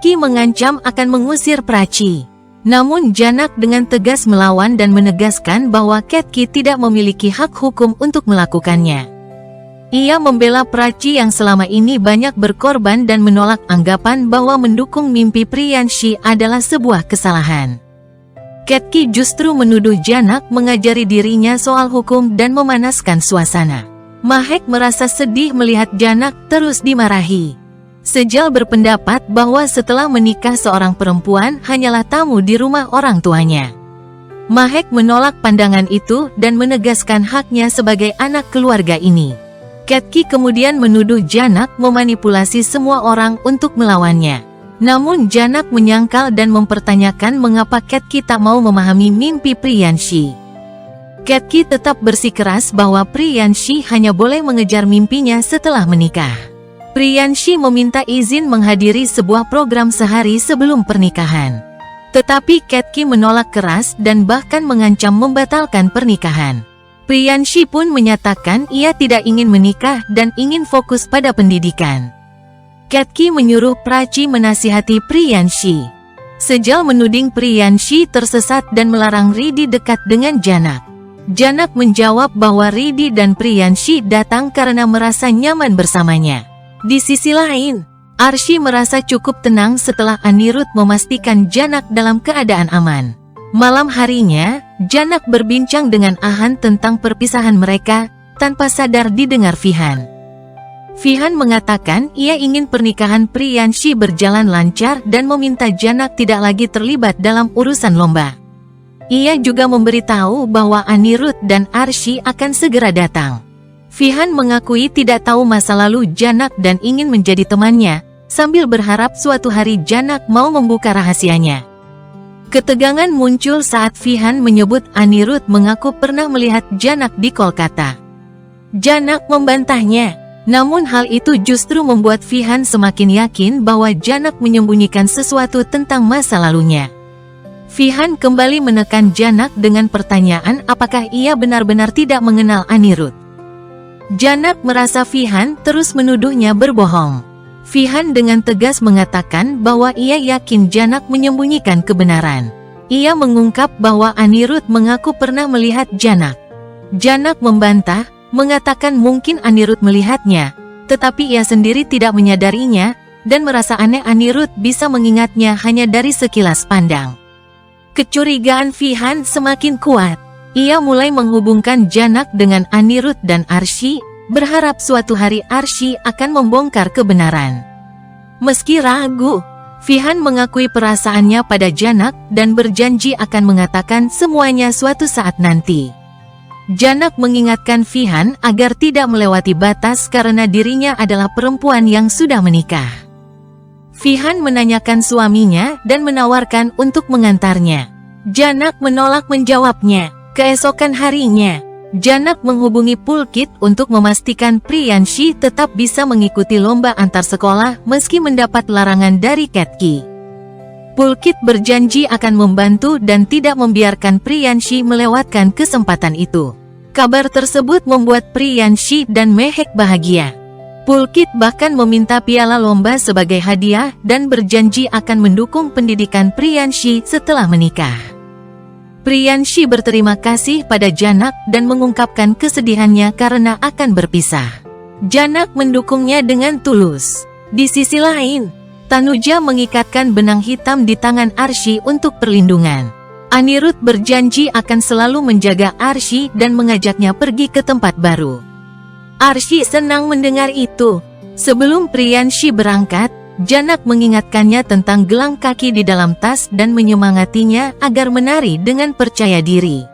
Ketki mengancam akan mengusir Prachi. Namun Janak dengan tegas melawan dan menegaskan bahwa Ketki tidak memiliki hak hukum untuk melakukannya. Ia membela Prachi yang selama ini banyak berkorban dan menolak anggapan bahwa mendukung mimpi Priyanshi adalah sebuah kesalahan. Ketki justru menuduh Janak mengajari dirinya soal hukum dan memanaskan suasana. Mahek merasa sedih melihat Janak terus dimarahi. Sejal berpendapat bahwa setelah menikah seorang perempuan hanyalah tamu di rumah orang tuanya. Mahek menolak pandangan itu dan menegaskan haknya sebagai anak keluarga ini. Ketki kemudian menuduh Janak memanipulasi semua orang untuk melawannya. Namun Janak menyangkal dan mempertanyakan mengapa Ketki tak mau memahami mimpi Priyanshi. Ketki tetap bersikeras bahwa Priyanshi hanya boleh mengejar mimpinya setelah menikah. Priyanshi meminta izin menghadiri sebuah program sehari sebelum pernikahan. Tetapi Ketki menolak keras dan bahkan mengancam membatalkan pernikahan. Priyanshi pun menyatakan ia tidak ingin menikah dan ingin fokus pada pendidikan. Ketki menyuruh Prachi menasihati Priyanshi. Sejal menuding Priyanshi tersesat dan melarang Ridi dekat dengan Janak. Janak menjawab bahwa Ridi dan Priyanshi datang karena merasa nyaman bersamanya. Di sisi lain, Arshi merasa cukup tenang setelah Anirudh memastikan Janak dalam keadaan aman. Malam harinya, Janak berbincang dengan Ahan tentang perpisahan mereka, tanpa sadar didengar Vihan. Vihan mengatakan ia ingin pernikahan Priyanshi berjalan lancar dan meminta Janak tidak lagi terlibat dalam urusan lomba. Ia juga memberitahu bahwa Anirudh dan Arshi akan segera datang. Vihan mengakui tidak tahu masa lalu Janak dan ingin menjadi temannya, sambil berharap suatu hari Janak mau membuka rahasianya. Ketegangan muncul saat Vihan menyebut Anirudh mengaku pernah melihat Janak di Kolkata. Janak membantahnya, namun hal itu justru membuat Vihan semakin yakin bahwa Janak menyembunyikan sesuatu tentang masa lalunya. Vihan kembali menekan Janak dengan pertanyaan apakah ia benar-benar tidak mengenal Anirudh. Janak merasa Vihan terus menuduhnya berbohong. Vihan dengan tegas mengatakan bahwa ia yakin Janak menyembunyikan kebenaran. Ia mengungkap bahwa Anirudh mengaku pernah melihat Janak. Janak membantah, mengatakan mungkin Anirudh melihatnya, tetapi ia sendiri tidak menyadarinya, dan merasa aneh Anirudh bisa mengingatnya hanya dari sekilas pandang. Kecurigaan Vihan semakin kuat. Ia mulai menghubungkan Janak dengan Anirudh dan Arshi, berharap suatu hari Arshi akan membongkar kebenaran. Meski ragu, Vihan mengakui perasaannya pada Janak dan berjanji akan mengatakan semuanya suatu saat nanti. Janak mengingatkan Vihan agar tidak melewati batas karena dirinya adalah perempuan yang sudah menikah. Vihan menanyakan suaminya dan menawarkan untuk mengantarnya. Janak menolak menjawabnya. Keesokan harinya, Janak menghubungi Pulkit untuk memastikan Priyanshi tetap bisa mengikuti lomba antar sekolah meski mendapat larangan dari Ketki. Pulkit berjanji akan membantu dan tidak membiarkan Priyanshi melewatkan kesempatan itu. Kabar tersebut membuat Priyanshi dan Mehek bahagia. Pulkit bahkan meminta piala lomba sebagai hadiah dan berjanji akan mendukung pendidikan Priyanshi setelah menikah. Priyanshi berterima kasih pada Janak dan mengungkapkan kesedihannya karena akan berpisah. Janak mendukungnya dengan tulus. Di sisi lain, Tanuja mengikatkan benang hitam di tangan Arshi untuk perlindungan. Anirudh berjanji akan selalu menjaga Arshi dan mengajaknya pergi ke tempat baru. Arshi senang mendengar itu. Sebelum Priyanshi berangkat, Janak mengingatkannya tentang gelang kaki di dalam tas dan menyemangatinya agar menari dengan percaya diri.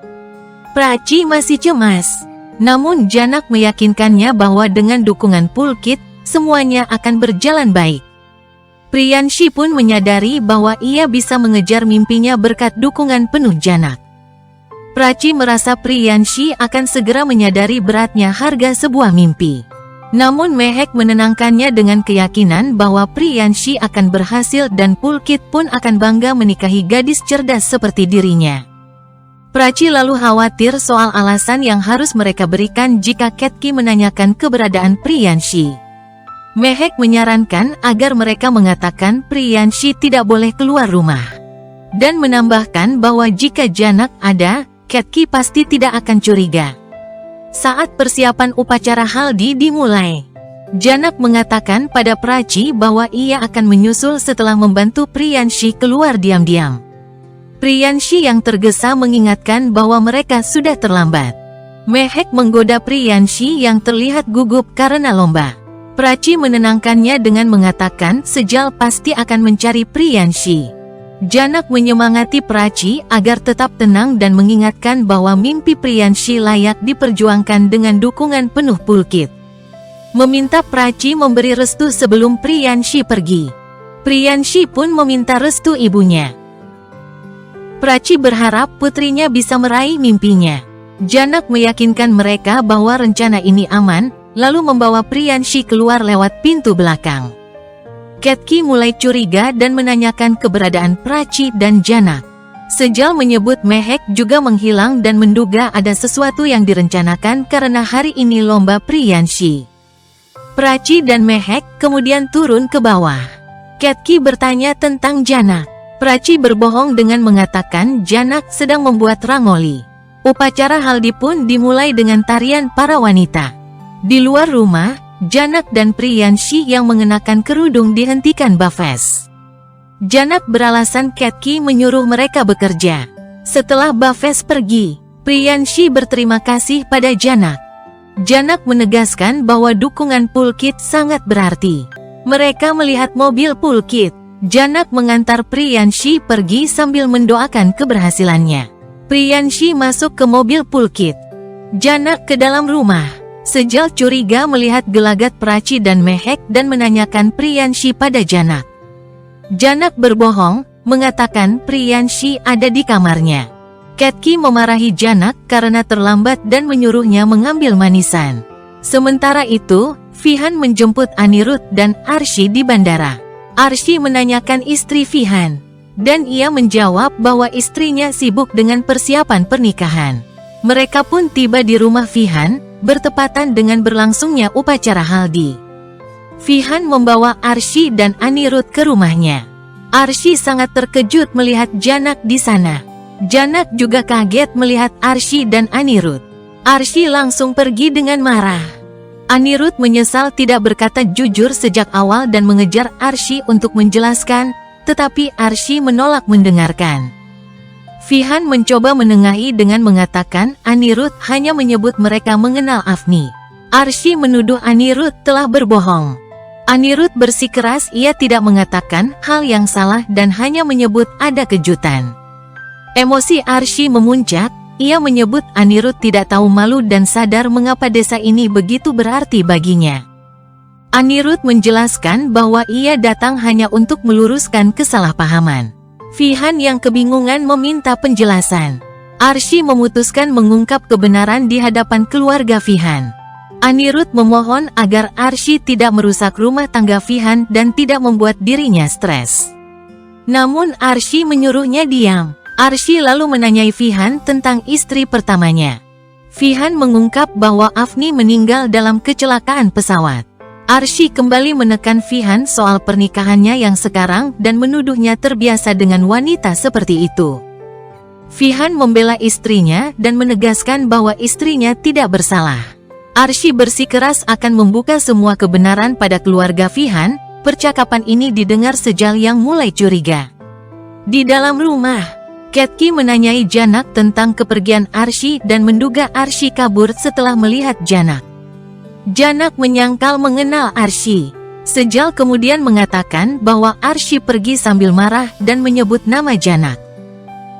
Prachi masih cemas, namun Janak meyakinkannya bahwa dengan dukungan Pulkit, semuanya akan berjalan baik. Priyanshi pun menyadari bahwa ia bisa mengejar mimpinya berkat dukungan penuh Janak. Prachi merasa Priyanshi akan segera menyadari beratnya harga sebuah mimpi. Namun Mehek menenangkannya dengan keyakinan bahwa Priyanshi akan berhasil dan Pulkit pun akan bangga menikahi gadis cerdas seperti dirinya. Prachi lalu khawatir soal alasan yang harus mereka berikan jika Ketki menanyakan keberadaan Priyanshi. Mehek menyarankan agar mereka mengatakan Priyanshi tidak boleh keluar rumah. Dan menambahkan bahwa jika Janak ada, Ketki pasti tidak akan curiga. Saat persiapan upacara haldi dimulai, Janak mengatakan pada Prachi bahwa ia akan menyusul setelah membantu Priyanshi keluar diam-diam. Priyanshi yang tergesa mengingatkan bahwa mereka sudah terlambat. Mehek menggoda Priyanshi yang terlihat gugup karena lomba. Prachi menenangkannya dengan mengatakan Sejal pasti akan mencari Priyanshi. Janak menyemangati Prachi agar tetap tenang dan mengingatkan bahwa mimpi Priyanshi layak diperjuangkan dengan dukungan penuh Pulkit. Meminta Prachi memberi restu sebelum Priyanshi pergi. Priyanshi pun meminta restu ibunya. Prachi berharap putrinya bisa meraih mimpinya. Janak meyakinkan mereka bahwa rencana ini aman, lalu membawa Priyanshi keluar lewat pintu belakang. Ketki mulai curiga dan menanyakan keberadaan Prachi dan Janak. Sejal menyebut Mehek juga menghilang dan menduga ada sesuatu yang direncanakan karena hari ini lomba Priyanshi. Prachi dan Mehek kemudian turun ke bawah. Ketki bertanya tentang Janak. Prachi berbohong dengan mengatakan Janak sedang membuat rangoli. Upacara haldi pun dimulai dengan tarian para wanita. Di luar rumah, Janak dan Priyanshi yang mengenakan kerudung dihentikan Bafes. Janak beralasan Ketki menyuruh mereka bekerja. Setelah Bafes pergi, Priyanshi berterima kasih pada Janak. Janak menegaskan bahwa dukungan Pulkit sangat berarti. Mereka melihat mobil Pulkit. Janak mengantar Priyanshi pergi sambil mendoakan keberhasilannya. Priyanshi masuk ke mobil Pulkit. Janak ke dalam rumah. Sejal curiga melihat gelagat Prachi dan Mehek dan menanyakan Priyanshi pada Janak. Janak berbohong, mengatakan Priyanshi ada di kamarnya. Ketki memarahi Janak karena terlambat dan menyuruhnya mengambil manisan. Sementara itu, Fihan menjemput Anirudh dan Arshi di bandara. Arshi menanyakan istri Fihan, dan ia menjawab bahwa istrinya sibuk dengan persiapan pernikahan. Mereka pun tiba di rumah Fihan, bertepatan dengan berlangsungnya upacara haldi. Fihan membawa Arshi dan Anirudh ke rumahnya. Arshi sangat terkejut melihat Janak di sana. Janak juga kaget melihat Arshi dan Anirudh. Arshi langsung pergi dengan marah. Anirudh menyesal tidak berkata jujur sejak awal dan mengejar Arshi untuk menjelaskan, tetapi Arshi menolak mendengarkan. Fihan mencoba menengahi dengan mengatakan Anirudh hanya menyebut mereka mengenal Afni. Arshi menuduh Anirudh telah berbohong. Anirudh bersikeras ia tidak mengatakan hal yang salah dan hanya menyebut ada kejutan. Emosi Arshi memuncak, ia menyebut Anirudh tidak tahu malu dan sadar mengapa desa ini begitu berarti baginya. Anirudh menjelaskan bahwa ia datang hanya untuk meluruskan kesalahpahaman. Fihan yang kebingungan meminta penjelasan. Arshi memutuskan mengungkap kebenaran di hadapan keluarga Fihan. Anirudh memohon agar Arshi tidak merusak rumah tangga Fihan dan tidak membuat dirinya stres. Namun Arshi menyuruhnya diam. Arshi lalu menanyai Fihan tentang istri pertamanya. Fihan mengungkap bahwa Afni meninggal dalam kecelakaan pesawat. Arshi kembali menekan Fihan soal pernikahannya yang sekarang dan menuduhnya terbiasa dengan wanita seperti itu. Fihan membela istrinya dan menegaskan bahwa istrinya tidak bersalah. Arshi bersikeras akan membuka semua kebenaran pada keluarga Fihan. Percakapan ini didengar Sejal yang mulai curiga. Di dalam rumah, Ketki menanyai Janak tentang kepergian Arshi dan menduga Arshi kabur setelah melihat Janak. Janak menyangkal mengenal Arshi. Sejal kemudian mengatakan bahwa Arshi pergi sambil marah dan menyebut nama Janak.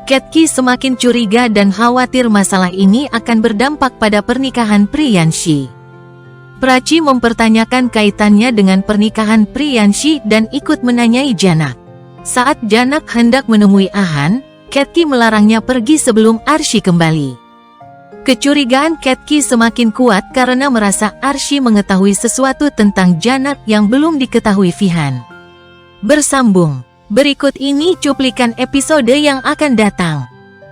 Ketki semakin curiga dan khawatir masalah ini akan berdampak pada pernikahan Priyanshi. Prachi mempertanyakan kaitannya dengan pernikahan Priyanshi dan ikut menanyai Janak. Saat Janak hendak menemui Ahan, Ketki melarangnya pergi sebelum Arshi kembali. Kecurigaan Ketki semakin kuat karena merasa Arshi mengetahui sesuatu tentang Janak yang belum diketahui Fihan. Bersambung. Berikut ini cuplikan episode yang akan datang.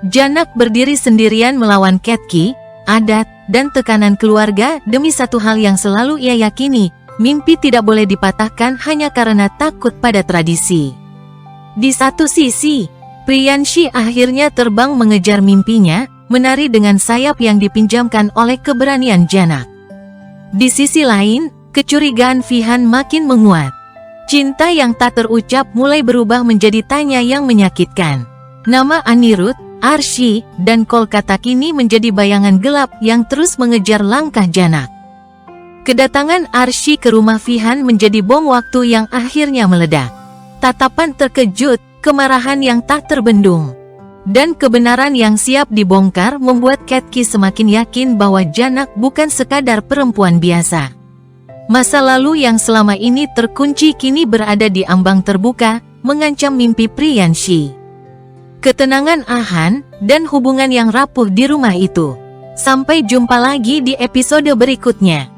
Janak berdiri sendirian melawan Ketki, adat, dan tekanan keluarga demi satu hal yang selalu ia yakini, mimpi tidak boleh dipatahkan hanya karena takut pada tradisi. Di satu sisi, Priyanshi akhirnya terbang mengejar mimpinya, menari dengan sayap yang dipinjamkan oleh keberanian Janak. Di sisi lain, kecurigaan Vihan makin menguat. Cinta yang tak terucap mulai berubah menjadi tanya yang menyakitkan. Nama Anirudh, Arshi, dan Kolkata kini menjadi bayangan gelap yang terus mengejar langkah Janak. Kedatangan Arshi ke rumah Vihan menjadi bom waktu yang akhirnya meledak. Tatapan terkejut, kemarahan yang tak terbendung, dan kebenaran yang siap dibongkar membuat Ketki semakin yakin bahwa Janak bukan sekadar perempuan biasa. Masa lalu yang selama ini terkunci kini berada di ambang terbuka, mengancam mimpi Priyanshi, ketenangan Ahan, dan hubungan yang rapuh di rumah itu. Sampai jumpa lagi di episode berikutnya.